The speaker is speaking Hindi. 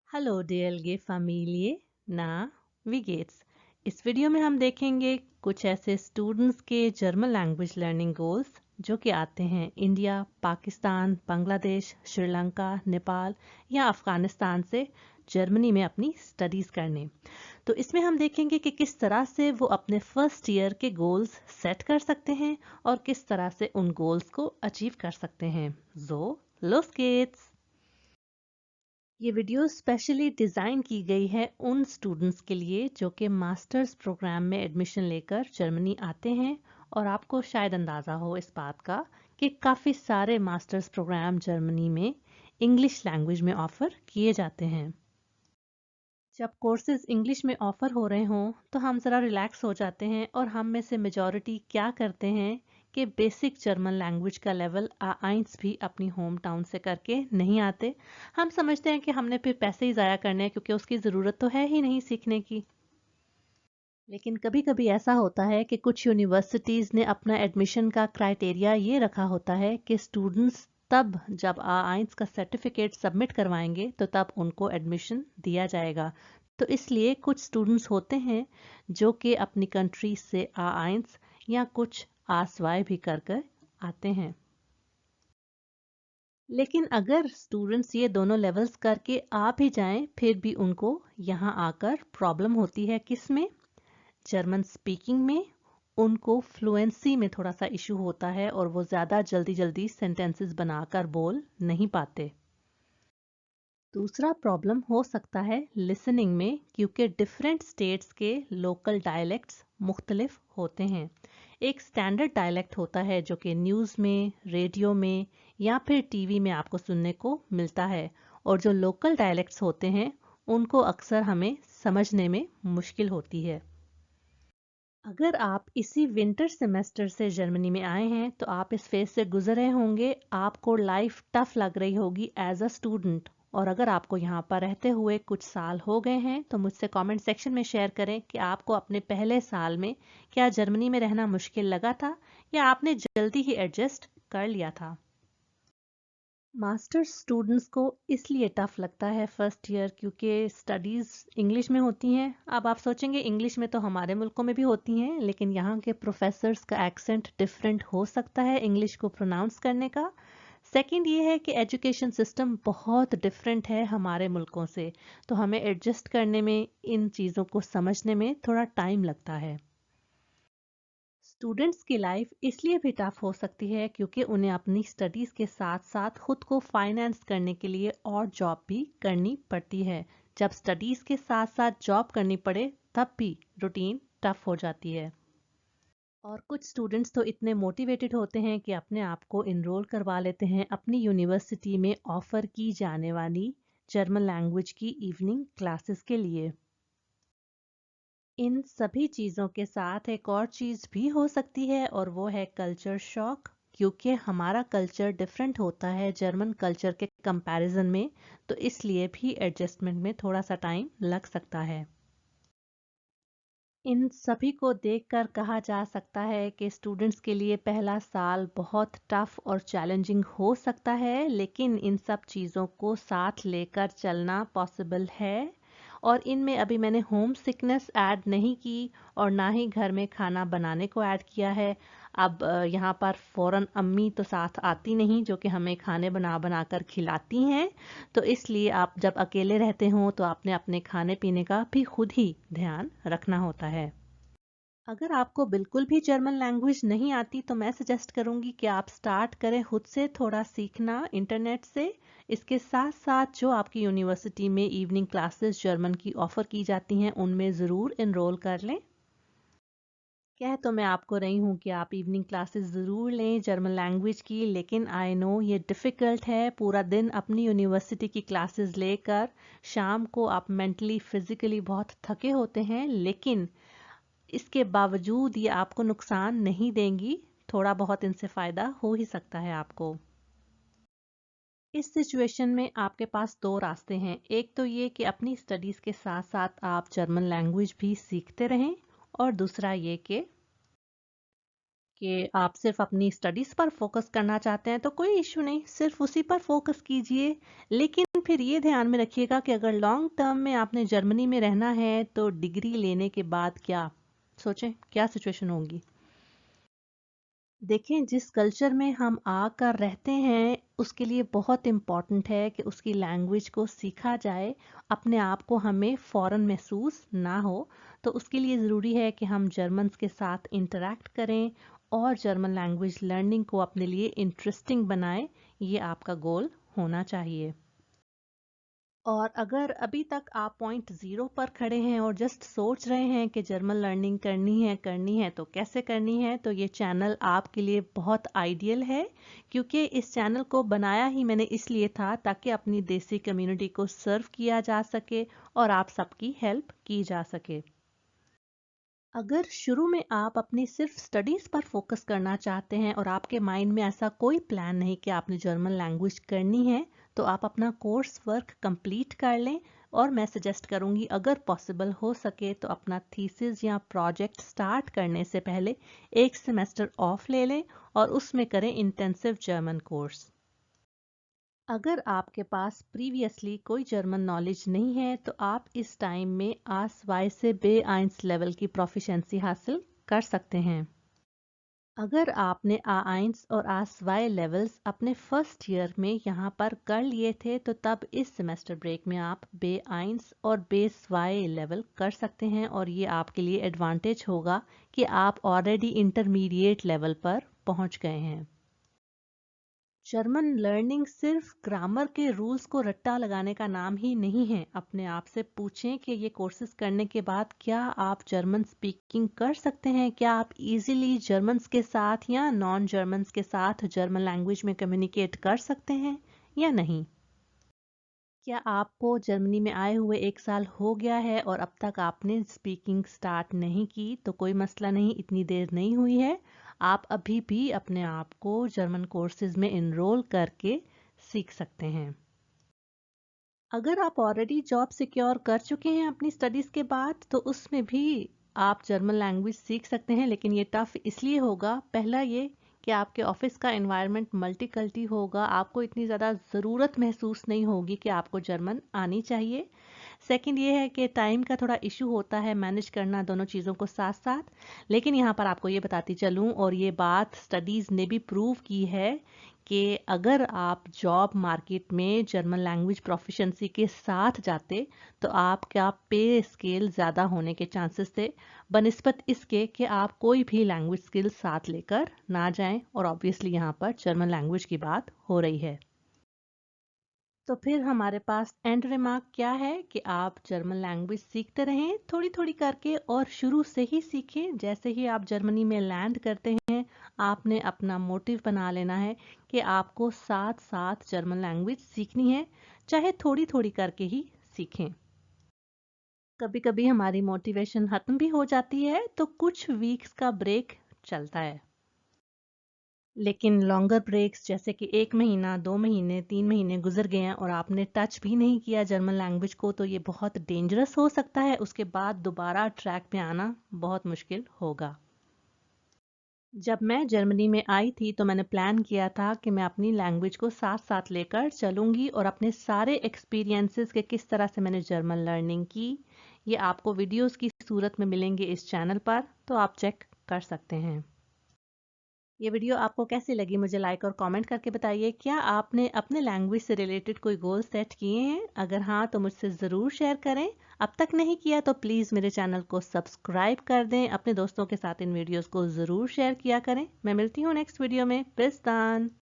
हेलो DLG फैमिली ना wie geht's? इस वीडियो में हम देखेंगे कुछ ऐसे स्टूडेंट्स के जर्मन लैंग्वेज लर्निंग गोल्स जो कि आते हैं इंडिया, पाकिस्तान, बांग्लादेश, श्रीलंका, नेपाल या अफगानिस्तान से जर्मनी में अपनी स्टडीज़ करने। तो इसमें हम देखेंगे कि किस तरह से वो अपने फर्स्ट ईयर के गोल्स सेट कर सकते हैं और किस तरह से उन गोल्स को अचीव कर सकते हैं। So, los geht's! ये वीडियो स्पेशली डिज़ाइन की गई है उन स्टूडेंट्स के लिए जो कि मास्टर्स प्रोग्राम में एडमिशन लेकर जर्मनी आते हैं और आपको शायद अंदाज़ा हो इस बात का कि काफ़ी सारे मास्टर्स प्रोग्राम जर्मनी में इंग्लिश लैंग्वेज में ऑफ़र किए जाते हैं। जब कोर्सेज इंग्लिश में ऑफ़र हो रहे हों तो हम ज़रा रिलैक्स हो जाते हैं और हम में से मेजॉरिटी क्या करते हैं कि बेसिक जर्मन लैंग्वेज का लेवल आइंस भी अपनी होम टाउन से करके नहीं आते। हम समझते हैं कि हमने फिर पैसे ही ज़ाया करने हैं क्योंकि उसकी ज़रूरत तो है ही नहीं सीखने की। लेकिन कभी कभी ऐसा होता है कि कुछ यूनिवर्सिटीज़ ने अपना एडमिशन का क्राइटेरिया ये रखा होता है कि स्टूडेंट्स तब जब आइंस का सर्टिफिकेट सबमिट करवाएंगे तो तब उनको एडमिशन दिया जाएगा। तो इसलिए कुछ स्टूडेंट्स होते हैं जो कि अपनी कंट्री से आइंस या कुछ आसवाई भी कर कर आते हैं। लेकिन अगर स्टूडेंट्स ये दोनों लेवल्स करके आ भी जाएं फिर भी उनको यहाँ आकर प्रॉब्लम होती है किस में? जर्मन स्पीकिंग में। उनको फ्लुएंसी में थोड़ा सा इशू होता है और वो ज़्यादा जल्दी जल्दी सेंटेंसेस बनाकर बोल नहीं पाते। दूसरा प्रॉब्लम हो सकता है लिसनिंग में क्योंकि डिफरेंट स्टेट्स के लोकल डायलेक्ट्स मुख्तलिफ होते हैं। एक स्टैंडर्ड डायलेक्ट होता है जो कि न्यूज़ में, रेडियो में या फिर टीवी में आपको सुनने को मिलता है, और जो लोकल डायलेक्ट्स होते हैं उनको अक्सर हमें समझने में मुश्किल होती है। अगर आप इसी विंटर सेमेस्टर से जर्मनी में आए हैं तो आप इस फेज से गुजर रहे होंगे, आपको लाइफ टफ लग रही होगी एज अ स्टूडेंट। और अगर आपको यहाँ पर रहते हुए कुछ साल हो गए हैं तो मुझसे कमेंट सेक्शन में शेयर करें कि आपको अपने पहले साल में क्या जर्मनी में रहना मुश्किल लगा था या आपने जल्दी ही एडजस्ट कर लिया था। मास्टर्स स्टूडेंट्स को इसलिए टफ लगता है फर्स्ट ईयर क्योंकि स्टडीज़ इंग्लिश में होती हैं। अब आप सोचेंगे इंग्लिश में तो हमारे मुल्कों में भी होती हैं, लेकिन यहाँ के प्रोफेसर्स का एक्सेंट डिफरेंट हो सकता है इंग्लिश को प्रोनाउंस करने का। सेकंड ये है कि एजुकेशन सिस्टम बहुत डिफरेंट है हमारे मुल्कों से, तो हमें एडजस्ट करने में, इन चीज़ों को समझने में थोड़ा टाइम लगता है। स्टूडेंट्स की लाइफ इसलिए भी टफ हो सकती है क्योंकि उन्हें अपनी स्टडीज़ के साथ साथ खुद को फाइनेंस करने के लिए और जॉब भी करनी पड़ती है। जब स्टडीज़ के साथ साथ जॉब करनी पड़े तब भी रूटीन टफ हो जाती है। और कुछ स्टूडेंट्स तो इतने मोटिवेटेड होते हैं कि अपने आप को इनरोल करवा लेते हैं अपनी यूनिवर्सिटी में ऑफ़र की जाने वाली जर्मन लैंग्वेज की इवनिंग क्लासेस के लिए। इन सभी चीज़ों के साथ एक और चीज़ भी हो सकती है और वो है कल्चर शॉक, क्योंकि हमारा कल्चर डिफरेंट होता है जर्मन कल्चर के कंपैरिजन में, तो इसलिए भी एडजस्टमेंट में थोड़ा सा टाइम लग सकता है। इन सभी को देखकर कहा जा सकता है कि स्टूडेंट्स के लिए पहला साल बहुत टफ और चैलेंजिंग हो सकता है, लेकिन इन सब चीज़ों को साथ लेकर चलना पॉसिबल है। और इनमें अभी मैंने होम सिकनेस ऐड नहीं की और ना ही घर में खाना बनाने को ऐड किया है। अब यहाँ पर फ़ौरन अम्मी तो साथ आती नहीं जो कि हमें खाने बना बना कर खिलाती हैं, तो इसलिए आप जब अकेले रहते हों तो आपने अपने खाने पीने का भी खुद ही ध्यान रखना होता है। अगर आपको बिल्कुल भी जर्मन लैंग्वेज नहीं आती तो मैं सजेस्ट करूंगी कि आप स्टार्ट करें खुद से थोड़ा सीखना इंटरनेट से। इसके साथ साथ जो आपकी यूनिवर्सिटी में इवनिंग क्लासेस जर्मन की ऑफ़र की जाती हैं उनमें ज़रूर इनरोल कर लें। कह तो मैं आपको रही हूँ कि आप इवनिंग क्लासेस ज़रूर लें जर्मन लैंग्वेज की, लेकिन आई नो ये डिफ़िकल्ट है। पूरा दिन अपनी यूनिवर्सिटी की क्लासेस लेकर शाम को आप मेंटली फिज़िकली बहुत थके होते हैं, लेकिन इसके बावजूद ये आपको नुकसान नहीं देंगी। थोड़ा बहुत इनसे फ़ायदा हो ही सकता है आपको। इस सिचुएशन में आपके पास दो रास्ते हैं। एक तो ये कि अपनी स्टडीज़ के साथ साथ आप जर्मन लैंग्वेज भी सीखते रहें, और दूसरा ये कि आप सिर्फ अपनी स्टडीज़ पर फोकस करना चाहते हैं तो कोई इश्यू नहीं, सिर्फ उसी पर फोकस कीजिए। लेकिन फिर ये ध्यान में रखिएगा कि अगर लॉन्ग टर्म में आपने जर्मनी में रहना है तो डिग्री लेने के बाद क्या सोचें, क्या सिचुएशन होगी। देखें, जिस कल्चर में हम आकर रहते हैं उसके लिए बहुत इम्पॉर्टेंट है कि उसकी लैंग्वेज को सीखा जाए, अपने आप को हमें फॉरेन महसूस ना हो। तो उसके लिए ज़रूरी है कि हम जर्मन्स के साथ इंटरेक्ट करें और जर्मन लैंग्वेज लर्निंग को अपने लिए इंटरेस्टिंग बनाएं। ये आपका गोल होना चाहिए। और अगर अभी तक आप पॉइंट ज़ीरो पर खड़े हैं और जस्ट सोच रहे हैं कि जर्मन लर्निंग करनी है तो कैसे करनी है, तो ये चैनल आपके लिए बहुत आइडियल है, क्योंकि इस चैनल को बनाया ही मैंने इसलिए था ताकि अपनी देसी कम्युनिटी को सर्व किया जा सके और आप सबकी हेल्प की जा सके। अगर शुरू में आप अपनी सिर्फ स्टडीज़ पर फोकस करना चाहते हैं और आपके माइंड में ऐसा कोई प्लान नहीं कि आपने जर्मन लैंग्वेज करनी है, तो आप अपना कोर्स वर्क कंप्लीट कर लें। और मैं सजेस्ट करूंगी, अगर पॉसिबल हो सके तो अपना थीसिस या प्रोजेक्ट स्टार्ट करने से पहले एक सेमेस्टर ऑफ ले लें और उसमें करें इंटेंसिव जर्मन कोर्स। अगर आपके पास प्रीवियसली कोई जर्मन नॉलेज नहीं है तो आप इस टाइम में आस-वाई से बे-आइंस लेवल की प्रोफिशिएंसी हासिल कर सकते हैं। अगर आपने आ-आइंस और आस-वाई लेवल्स अपने फर्स्ट ईयर में यहाँ पर कर लिए थे तो तब इस सेमेस्टर ब्रेक में आप बे-आइंस और बे-स्वाई लेवल कर सकते हैं, और ये आपके लिए एडवांटेज होगा कि आप ऑलरेडी इंटरमीडिएट लेवल पर पहुँच गए हैं। जर्मन लर्निंग सिर्फ ग्रामर के रूल्स को रट्टा लगाने का नाम ही नहीं है। अपने आप से पूछें कि ये कोर्सेज करने के बाद क्या आप जर्मन स्पीकिंग कर सकते हैं, क्या आप इजीली जर्मन्स के साथ या नॉन जर्मन्स के साथ जर्मन लैंग्वेज में कम्युनिकेट कर सकते हैं या नहीं। क्या आपको जर्मनी में आए हुए 1 साल हो गया है और अब तक आपने स्पीकिंग स्टार्ट नहीं की, तो कोई मसला नहीं, इतनी देर नहीं हुई है। आप अभी भी अपने आप को जर्मन कोर्सेज में इनरोल करके सीख सकते हैं। अगर आप ऑलरेडी जॉब सिक्योर कर चुके हैं अपनी स्टडीज़ के बाद तो उसमें भी आप जर्मन लैंग्वेज सीख सकते हैं, लेकिन ये टफ़ इसलिए होगा, पहला ये कि आपके ऑफिस का एनवायरनमेंट मल्टीकल्टी होगा, आपको इतनी ज़्यादा ज़रूरत महसूस नहीं होगी कि आपको जर्मन आनी चाहिए। सेकंड ये है कि टाइम का थोड़ा इशू होता है मैनेज करना दोनों चीज़ों को साथ साथ। लेकिन यहाँ पर आपको ये बताती चलूँ, और ये बात स्टडीज़ ने भी प्रूव की है कि अगर आप जॉब मार्केट में जर्मन लैंग्वेज प्रोफिशिएंसी के साथ जाते तो आपका पे स्केल ज़्यादा होने के चांसेस थे, बनिस्बत इसके कि आप कोई भी लैंग्वेज स्किल साथ लेकर ना जाएं। और ऑब्वियसली यहाँ पर जर्मन लैंग्वेज की बात हो रही है। तो फिर हमारे पास एंड रिमार्क क्या है कि आप जर्मन लैंग्वेज सीखते रहें थोड़ी थोड़ी करके, और शुरू से ही सीखें। जैसे ही आप जर्मनी में लैंड करते हैं आपने अपना मोटिव बना लेना है कि आपको साथ साथ जर्मन लैंग्वेज सीखनी है, चाहे थोड़ी थोड़ी करके ही सीखें। कभी कभी हमारी मोटिवेशन खत्म भी हो जाती है तो कुछ वीक्स का ब्रेक चलता है, लेकिन लॉन्गर ब्रेक्स जैसे कि 1 महीना, 2 महीने, 3 महीने गुजर गए हैं और आपने टच भी नहीं किया जर्मन लैंग्वेज को, तो ये बहुत डेंजरस हो सकता है। उसके बाद दोबारा ट्रैक पे आना बहुत मुश्किल होगा। जब मैं जर्मनी में आई थी तो मैंने प्लान किया था कि मैं अपनी लैंग्वेज को साथ साथ लेकर चलूंगी और अपने सारे एक्सपीरियंसेस के किस तरह से मैंने जर्मन लर्निंग की, ये आपको वीडियोस की सूरत में मिलेंगे इस चैनल पर, तो आप चेक कर सकते हैं। ये वीडियो आपको कैसी लगी मुझे लाइक और कमेंट करके बताइए। क्या आपने अपने लैंग्वेज से रिलेटेड कोई गोल सेट किए हैं? अगर हाँ तो मुझसे ज़रूर शेयर करें। अब तक नहीं किया तो प्लीज़ मेरे चैनल को सब्सक्राइब कर दें। अपने दोस्तों के साथ इन वीडियोस को ज़रूर शेयर किया करें। मैं मिलती हूँ नेक्स्ट वीडियो में। बिस्तान।